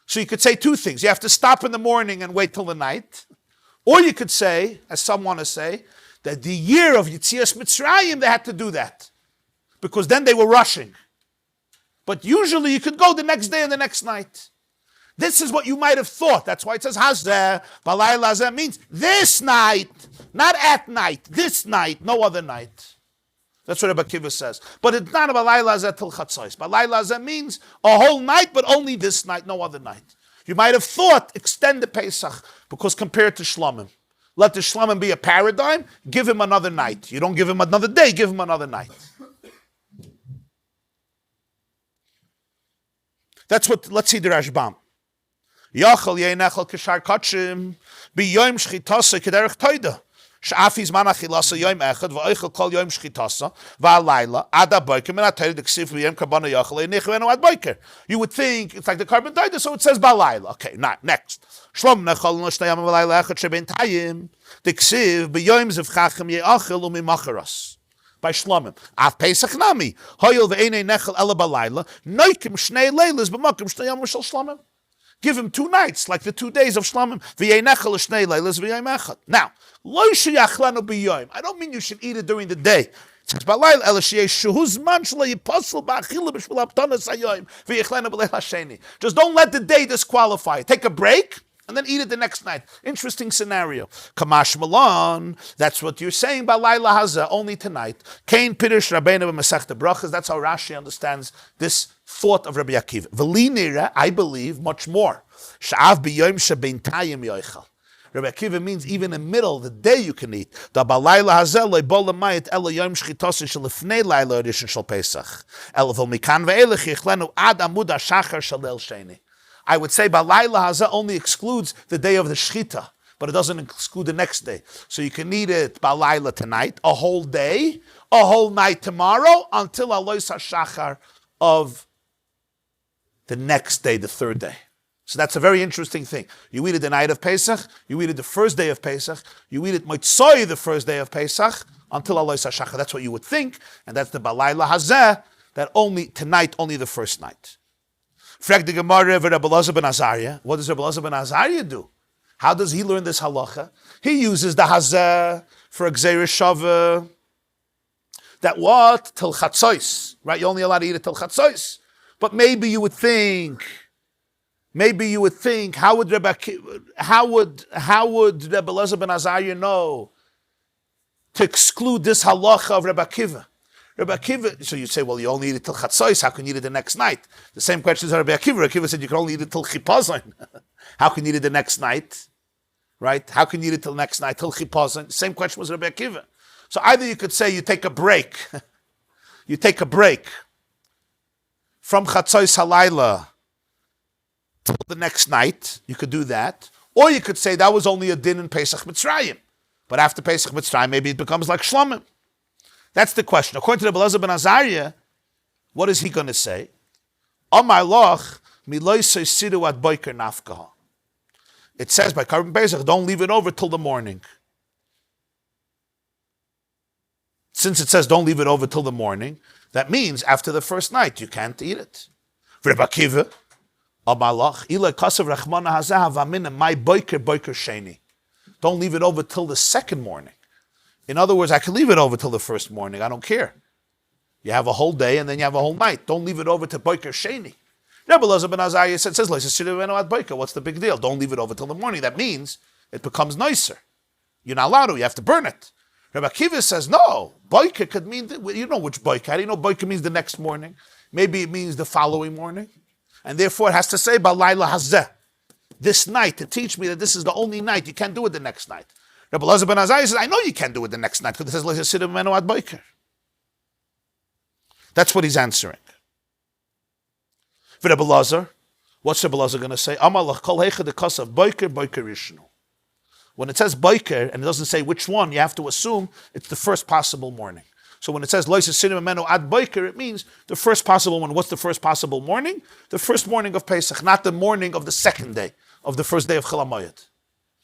So you could say 2 things. You have to stop in the morning and wait till the night. Or you could say, as some want to say, that the year of Yetzias Mitzrayim, they had to do that. Because then they were rushing. But usually you could go the next day and the next night. This is what you might have thought. That's why it says Hazeh, Balayla Hazeh means this night, not at night, this night, no other night. That's what Rabbi Akiva says. But it's not a Balayla Hazeh till Chatzos. Balayla Hazeh means a whole night, but only this night, no other night. You might have thought, extend the Pesach, because compared to Shlomim, let the Shlomim be a paradigm, give him another night. You don't give him another day, give him another night. That's what, let's see the Rashbam. Yachal yeinechel kishar kachim b'yoyim shchitasa kederech toida. Sh'afiz man achilasa yoyim echad v'oichel kol yoyim shchitasa v'alayla ad ha-boiker min ha-toida d'ksiv b'yoyim karbana yachal yeinechel ad boiker. You would think it's like the Karban toida, so it says b'alayla. Okay, next. Shlom nechal n'shnayam v'alayla echad shebentayim d'ksiv b'yoyim zivchachem ye'achel u'mimacharas. By Shlomim. Af Pesach nami. Hoyel ve'enei nechel ela balayla. Noikim shnei leilas b'makim shnei yom shel Shlomim. Give him 2 nights, like the 2 days of Shlomim. V'yeinechel shnei leilas v'yom echad. Now, lo sheyachlanu b'yom. I don't mean you should eat it during the day. It says balayla ela sheyesh shuhuz man shelo yiposel ba'achila b'shvil haptanas hayom v'yechlanu b'leil hasheni. Just don't let the day disqualify. Take a break and then eat it the next night. Interesting scenario. Kamash Malon, that's what you're saying by Laila Hazeh, only tonight. Kain Pirish Rabbeinu b'Masechta Brachas, that's how Rashi understands this thought of Rabbi Akiva. V'linira, I believe, much more. Sha'av b'yoyim shebeintayim yoichal. Rabbi Akiva means even in the middle of the day you can eat. Da balayla hazeh lo'ibol l'mayit ela yom shchitasi shelifnei layla rishon shel Pesach. Ela v'mikan ve'elech yichlenu ad amud ha'shachar shel leil sheni. I would say Balayla Hazeh only excludes the day of the Shechita, but it doesn't exclude the next day. So you can eat it Balayla tonight, a whole day, a whole night tomorrow, until Alois HaShachar of the next day, the 3rd day. So that's a very interesting thing. You eat it the night of Pesach, you eat it the first day of Pesach, you eat it Motzoi the first day of Pesach, until Alois HaShachar. That's what you would think, and that's the Balayla Hazeh, that only tonight, only the first night. Frag the Gemara Rabbi Elazar ben Azariah. What does Rabbi Elazar ben Azariah do? How does he learn this halacha? He uses the hazeh for a gzeirah shava. That what? Till chatzos. Right? You're only allowed to eat it till chatzos. But maybe you would think, how would Rabbi Elazar ben Azariah know to exclude this halacha of Rabbi Akiva? Rabbi Akiva, so you say, well, you only eat it till chatzos, how can you eat it the next night? The same question is Rabbi Akiva. Rabbi Akiva said you can only eat it till chipazon. How can you eat it the next night? Right? How can you eat it till next night, till chipazon? Same question was Rabbi Akiva. So either you could say you take a break. You take a break from chatzos halayla till the next night. You could do that. Or you could say that was only a din in Pesach Mitzrayim. But after Pesach Mitzrayim, maybe it becomes like Shlomim. That's the question. According to Rabbi Elazar ben Azariah, what is he going to say? Amar loch miloi seisiru ad boiker nafkaha. It says by Karban Pesach, don't leave it over till the morning. Since it says don't leave it over till the morning, that means after the first night you can't eat it. Rabbi Akiva, Amar loch ilai kasav rachmana hazeh havamina my boiker sheni. Don't leave it over till the second morning. In other words, I can leave it over till the first morning. I don't care. You have a whole day and then you have a whole night. Don't leave it over to Boiker Sheni. Rabbi Elazar ben Azariah says, what's the big deal? Don't leave it over till the morning. That means it becomes nicer. You're not allowed to. You have to burn it. Rabbi Akiva says, no. Boiker could mean, you know which Boiker. How do you know Boiker means the next morning? Maybe it means the following morning. And therefore it has to say, Balayla Hazeh. This night, to teach me that this is the only night. You can't do it the next night. Rabbi Elazar ben Azariah says, I know you can't do it the next night because it says, ad boiker. That's what he's answering. For Rabbi Elazar, what's Rabbi Elazar going to say? Amalach kol heicha de kasav boiker rishnu. When it says boiker, and it doesn't say which one, you have to assume it's the first possible morning. So when it says ad boiker, it means the first possible one. What's the first possible morning? The first morning of Pesach, not the morning of the second day, of the first day of Chol HaMoed.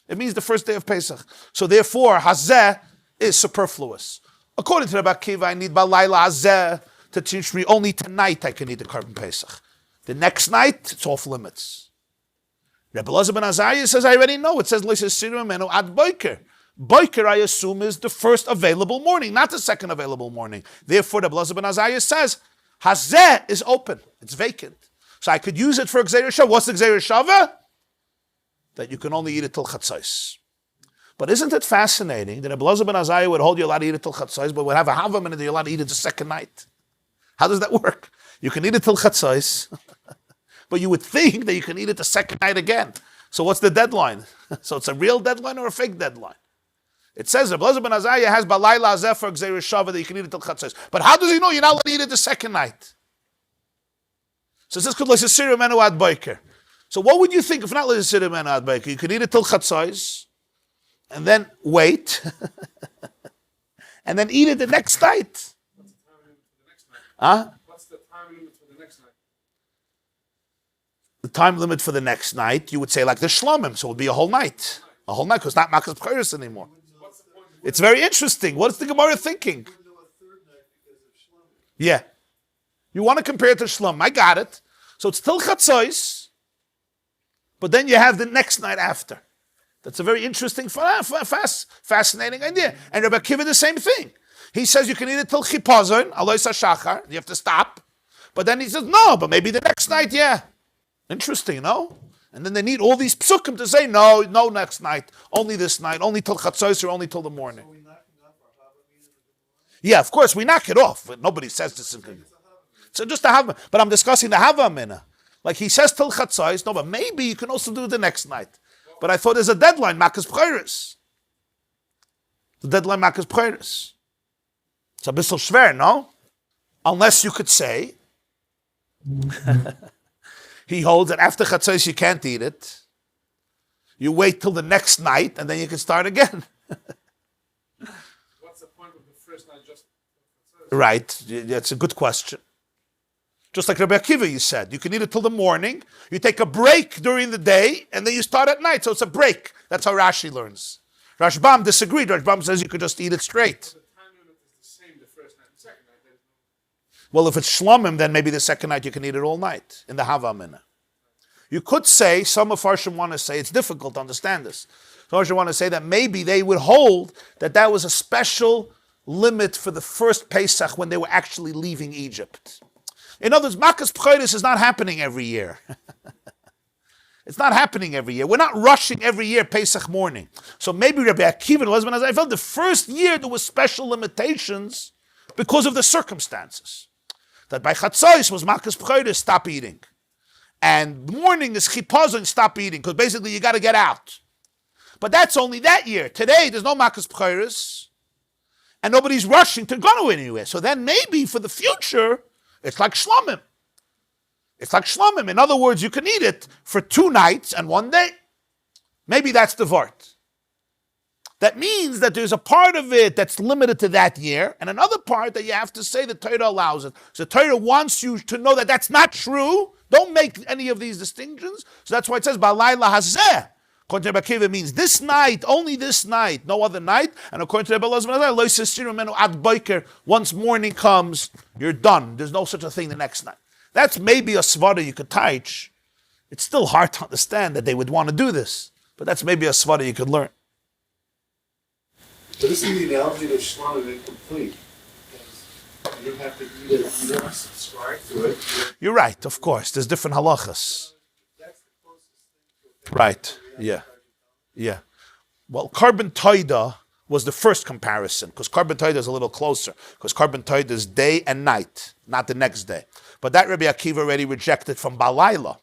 It means the first day of Pesach. So therefore, hazeh is superfluous. According to Rabbi Akiva, I need balayla hazeh to teach me only tonight I can eat the Karban Pesach. The next night, it's off limits. Rabbi Elazar ben Azariah says, I already know. It says, ad boiker. Boiker, I assume, is the first available morning, not the second available morning. Therefore, the Blazer ben Azariah says, Hazeh is open. It's vacant. So I could use it for Gzeir Shava. What's the Gzeir Shava? That you can only eat it till Chatzos. But isn't it fascinating that a Blazer ben Azariah would hold you allowed to eat it till Chatzos, but would have a Hava minute that you're allowed to eat it the second night? How does that work? You can eat it till Chatzos, but you would think that you can eat it the second night again. So what's the deadline? So it's a real deadline or a fake deadline? It says that Blazer ben Azariah has Balayla Azeh for Gzeir Shava that you can eat it till Chatzos. But how does he know you're not allowed to eat it the second night? So this could like a Sira Menu ad Biker. So what would you think if not like a Sira Menu ad Biker? You could eat it till Chatzos, and then wait, and then eat it the next night. What's the time limit for the next night? The time limit for the next night, you would say like the Shlomim, so it would be a whole night. A whole night, because not Makas Pcheiros anymore. It's very interesting. What is the Gemara thinking? Yeah. You want to compare it to Shlom. I got it. So it's till Chatzos, but then you have the next night after. That's a very interesting, fascinating idea. And Rabbi Akiva, the same thing. He says you can eat it till Chipazon, Alois HaShachar, you have to stop. But then he says, no, but maybe the next night, yeah. Interesting, no? And then they need all these psukim to say, no next night, only this night, only till Chatzos or only till the morning. Yeah, of course, we knock it off, but nobody says this. So just to have, but I'm discussing the Hava Mina. Like he says till Chatzos, no, but maybe you can also do it the next night. But I thought there's a deadline, Makas Pcheiros. The deadline, Makas Pcheiros. It's a bissel schwer, no? Unless you could say, he holds that after Chatzos you can't eat it. You wait till the next night and then you can start again. What's the point of the first night just? Right, that's a good question. Just like Rabbi Akiva, you said, you can eat it till the morning, you take a break during the day, and then you start at night, so it's a break. That's how Rashi learns. Rashbam disagreed. Rashbam says you could just eat it straight. The time limit is the same the first night and second night. Well, if it's shlomim, then maybe the second night you can eat it all night in the Hava Mina. You could say, some of Farshim want to say, it's difficult to understand this. Some Farshim want to say that maybe they would hold that was a special limit for the first Pesach when they were actually leaving Egypt. In other words, Makas Pcheiros is not happening every year. It's not happening every year. We're not rushing every year Pesach morning. So maybe Rabbi Akiva and Elazar ben Azariah felt the first year there was special limitations because of the circumstances. That by Chatzos was Makas Pcheiros, stop eating. And morning is Chipazon, stop eating, because basically you got to get out. But that's only that year. Today there's no Makas Pcheiros, and nobody's rushing to go anywhere. So then maybe for the future, it's like Shlomim. It's like Shlomim. In other words, you can eat it for 2 nights and 1 day. Maybe that's the Vart. That means that there's a part of it that's limited to that year, and another part that you have to say the Torah allows it. So the Torah wants you to know that that's not true. Don't make any of these distinctions. So that's why it says, Balayla Hazeh. According to Rabbi Akiva, it means this night, only this night, no other night. And according to Rabbi Elazar, once morning comes, you're done. There's no such a thing the next night. That's maybe a svara you could teach. It's still hard to understand that they would want to do this, but that's maybe a svara you could learn. But isn't the analogy of Shlomim incomplete? Because you don't have to eat it, you don't subscribe to it. You're right, of course. There's different halachas. That's the closest thing to Right. Yeah. Well, Karban Toida was the first comparison, because Karban Toida is a little closer, because Karban Toida is day and night, not the next day. But that Rabbi Akiva already rejected from Balayla,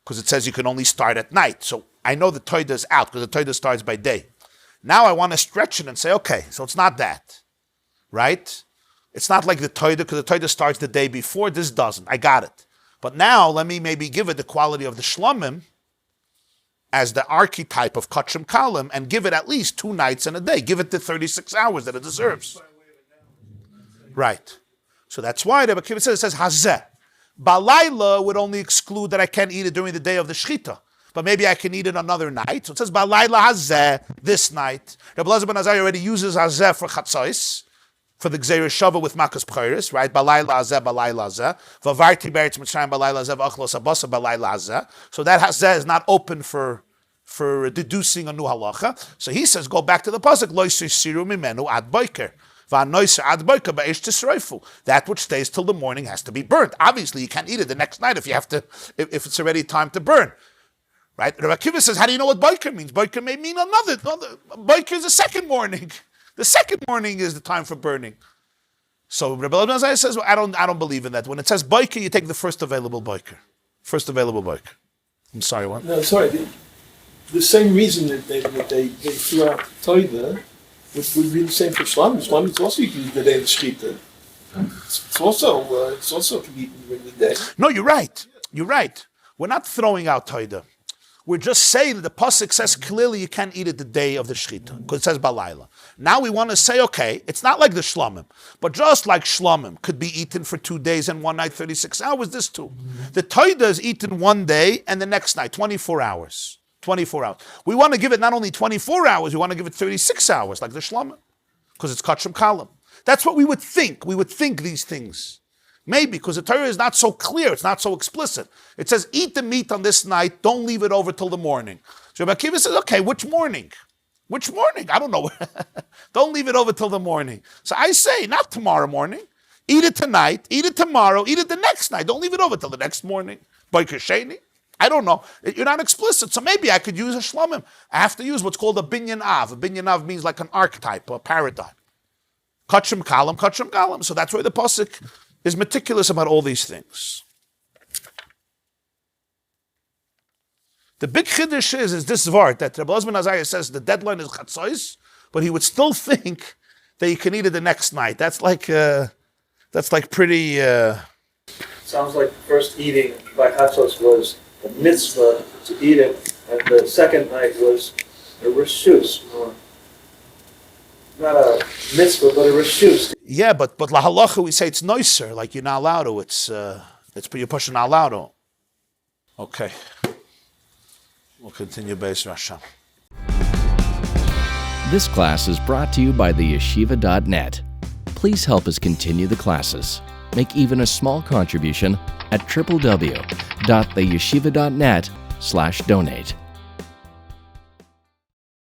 because it says you can only start at night. So I know the Toida is out, because the Toida starts by day. Now I want to stretch it and say, okay, so it's not that, right? It's not like the Toida, because the Toida starts the day before. This doesn't. I got it. But now let me maybe give it the quality of the Shlomim, as the archetype of Kachim Kalim, and give it at least 2 nights and a day. Give it the 36 hours that it deserves. Right. So that's why Rabbi Akiva says, it says Hazeh. Balayla would only exclude that I can't eat it during the day of the Shechita. But maybe I can eat it another night. So it says Balayla Hazeh, this night. Rabbi Elazar ben Azariah already uses Hazeh for Chatzos, for the Gzeir Shava with Makas Pcheiros, right? Balayla Hazeh, Balayla Hazeh. Vavarti Beretz Mitzrayim, Balayla Hazeh, V'achlos Abasa, Balayla Hazeh. So that Hazeh is not open for for deducing a new halacha. So he says, go back to the pasuk, lo yisiru mimenu ad boker. That which stays till the morning has to be burnt. Obviously, you can't eat it the next night if it's already time to burn. Right? Rabbi Akiva says, how do you know what biker means? Biker may mean another. Biker is the second morning. The second morning is the time for burning. So Rabbi Elazar says, well, I don't believe in that. When it says biker, you take the first available biker. First available biker. I'm sorry, what? No, sorry. The same reason that they threw out Toida would be the same for Shlam. Shlam is also you can eat the day of the Shechita. It's also can be eaten during the day. No, you're right. You're right. We're not throwing out Toida. We're just saying that the pasuk says clearly you can't eat it the day of the shechita because it says balayla. Now we want to say, okay, it's not like the shlamim, but just like shlamim could be eaten for 2 days and 1 night, 36 hours. This too, the toida is eaten 1 day and the next night, 24 hours. 24 hours. We want to give it not only 24 hours, we want to give it 36 hours, like the shlamim, because it's kachim kalam. That's what we would think. We would think these things. Maybe, because the Torah is not so clear, it's not so explicit. It says, eat the meat on this night, don't leave it over till the morning. So Rabbi Akiva says, okay, which morning? Which morning? I don't know. Don't leave it over till the morning. So I say, not tomorrow morning. Eat it tonight, eat it tomorrow, eat it the next night. Don't leave it over till the next morning. Boiker Sheni. I don't know. You're not explicit, so maybe I could use a shlamim. I have to use what's called a binyan av. A binyan av means like an archetype, a paradigm. Kachim kalam, kachim kalam. So that's why the pasuk is meticulous about all these things. The big chiddush is this vart that Rabbi Elazar Azariah says the deadline is chatzos, but he would still think that you can eat it the next night. That's like pretty. Sounds like the first eating by chatzos was a mitzvah to eat it, and the second night was a reshus, or not a mitzvah, but a reshus. Yeah, but la halacha we say it's noiser, like you're not allowed to. It's you're pushing not allowed to. Okay, we'll continue Beis Rasha. This class is brought to you by theyeshiva.net. Please help us continue the classes. Make even a small contribution at www.theyeshiva.net/donate.